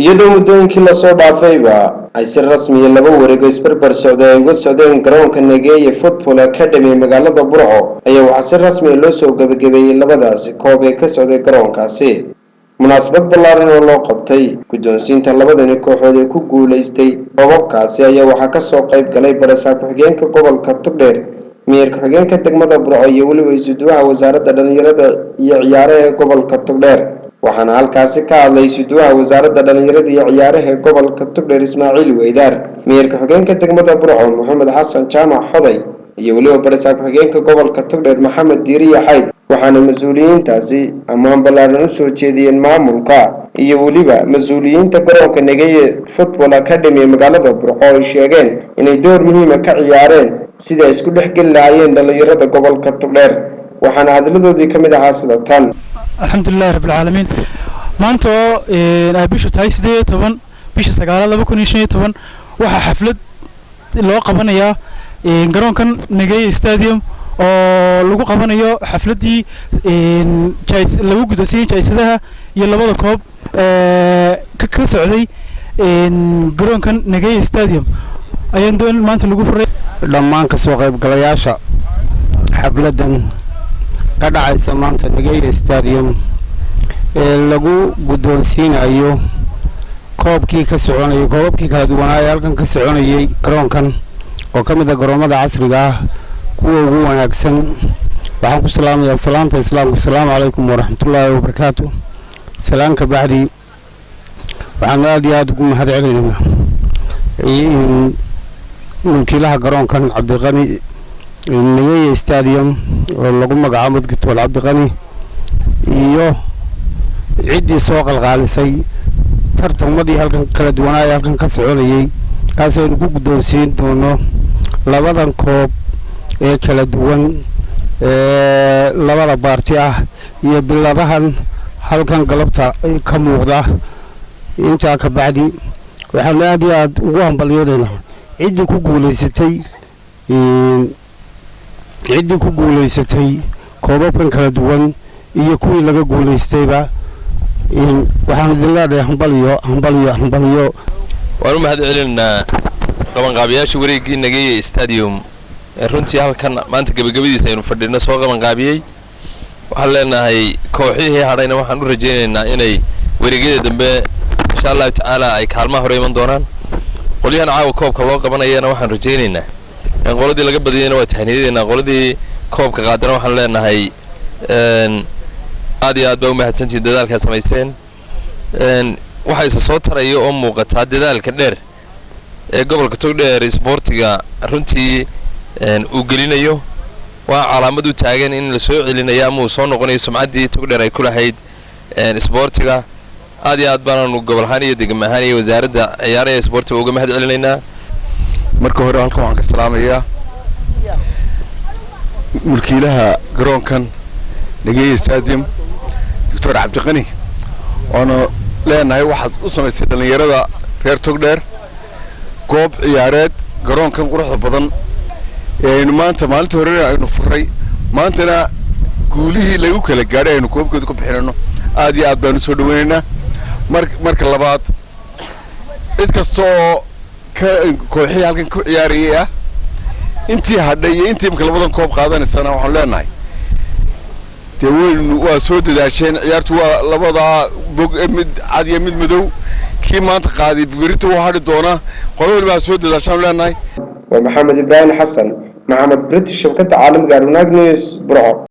iyadoo muddooyinkii la soo dhaafayba ay si rasmi ah laba wareego isbarbar socday ay uga socdeen garoonka Nageeye Football Academy ee magaalada Burco ayaa waxaa si rasmi ah loo soo gabagabeeyay labadaasi koob ee ka socday garoonkaasi. munaasabad ballaaran oo loo qabtay guddoonsiinta labadani kooxood ee ku guuleystay koobabkaasi ayaa waxaa ka soo qayb galay barasaab ku-xigeenka gobolka Togdheer, mayor ku-xigeenka degmada Burco iyo waliba isuduwaha wasaaradda dhalinyarada iyo ciyaaraha ee gobolka Togdheer. waxaana halkaasi ka hadlay isuduwaha wasaaradda dhalinyarada iyo ciyaaraha ee gobolka Togdheer Ismaaciil Weydaar, mayor ku-xigeenka degmada Burco Maxamed Xasan Jaamac Xoday iyo waliba barasaab ku-xigeenka gobolka Togdheer Maxamed Diiriye Xayd. waxaana mas'uuliyiintaasi ammaan ballaaran u soo jeediyeen maamulka iyo waliba mas'uuliyiinta garoonka Nageeye Football Academy ee magaalada Burco ay sheegeen inay door muhiim ah ka ciyaareen sida isku dhexgal lahaayeen dhalinyarada gobolka Togdheer. waxaana hadaladoodii ka mid ahaa sida tan: alxamdulillahi rabbil caalamiin. maanta oo bishu tahay 18 bisha 9 2015 waxaa xaflad loo qabanayaa garoonkan Nageeye Stadium oo lagu qabanayo xafladii lagu guddoonsiiyay jaysadaha iyo labada koob ka socday garoonkan Nageeye Stadium ayaan doon maanta lagu furay. dhammaan ka soo qayb galayaasha xafladan ka dhacaysa maanta Nageeye Stadium ee lagu guddoonsiinayo koobkii ka soconayay koobabkii kala duwanaa halkan ka soconayay garoonkan oo ka mid ah garoomada casriga ah kuwa ugu wanaagsan. waxaan ku salaamayaa salaanta islaamka. assalaamu calaykum waraxmatullaahi wabarakaatuh. salaanka bacdi waxaan aad iyo aad ugu mahadcelinaynaa mulkiilaha garoonkan Cabdiqani Nageeye Stadium oo lagu magacaabo Dr. Cabdiqani iyo ciddii soo qalqaalisay tartamadii halkan kala duwanaa halkan ka soconayay kaas oo ku guddoonsiin doono labadan koob ee kala duwan labada baarti ah iyo biladahan halkan galabta ka muuqda. inta ka bacdi waxaan aad iyo aad ugu hambalyeeynaa ciddii ku guuleysatay koobabkan kala duwan iyo kuwii laga guuleystayba. waxaan idin leedahay hambalyo. waan u mahadcelinaynaa qabanqaabiyaasha wareegii Nageeye Stadium runtii halkan maanta gabagabadiisa aynu fadhino soo qabanqaabiyay. waxaan leenahay kooxihii hadhayna waxaan u rajaynaynaa inay wareegyada dambe insha Allah taala ay kaalmaha hore iman doonaan. qolyahan caawa koobka loo qabanayana waxaan rajaynaynaa in qoladii laga badiyayna waa tahniyadeena, qoladii koobka qaadana waxaan leenahay aad iyo aad baa u mahadsantihiin dadaalka samayseen. waxa isa soo taraya oo muuqata dadaalka dheer ee gobolka Togdheer sportiga runtii uu gelinayo. waa calaamad u taagan in la soo celinayo ama uu soo noqonayo sumcaddii Togdheer ay ku lahayd sportiga. aad iyo aad baan gobol ahaan iyo degmo ahaan iyo wasaaradda ciyaaraha sportiga uga mahadcelinaynaa. marka hore halkan waxaan ka salaamayaa mulkiilaha garoonkan Nageeye Stadium Dr. Cabdiqani oo leenahay waxaad u samaysay dhalinyarada reer Togdheer goob ciyaareed garoonkan quruxda badan ee maanta maalintii hore aynu furay maantana guulihii lagu kala gaaray aynu koobkooda ku bixinayno. aad iyo aad baan u soo dhaweynaynaa. marka labaad cid kastoo kooxihii halkan ku ciyaarayay ah intii hadhay iyo intii marka labadan koob qaadanaysana waxaan leenahay dee waa soo dadaasheen. ciyaartu waa labada bog mid cad iyo mid madow. kii maanta qaaday berito uu hadhi doona qolo walba soo dadaashaan leenahay. waa Maxamed Ibrahim Xasan Maxamed British shabakada caalamiga Arunag News Burco.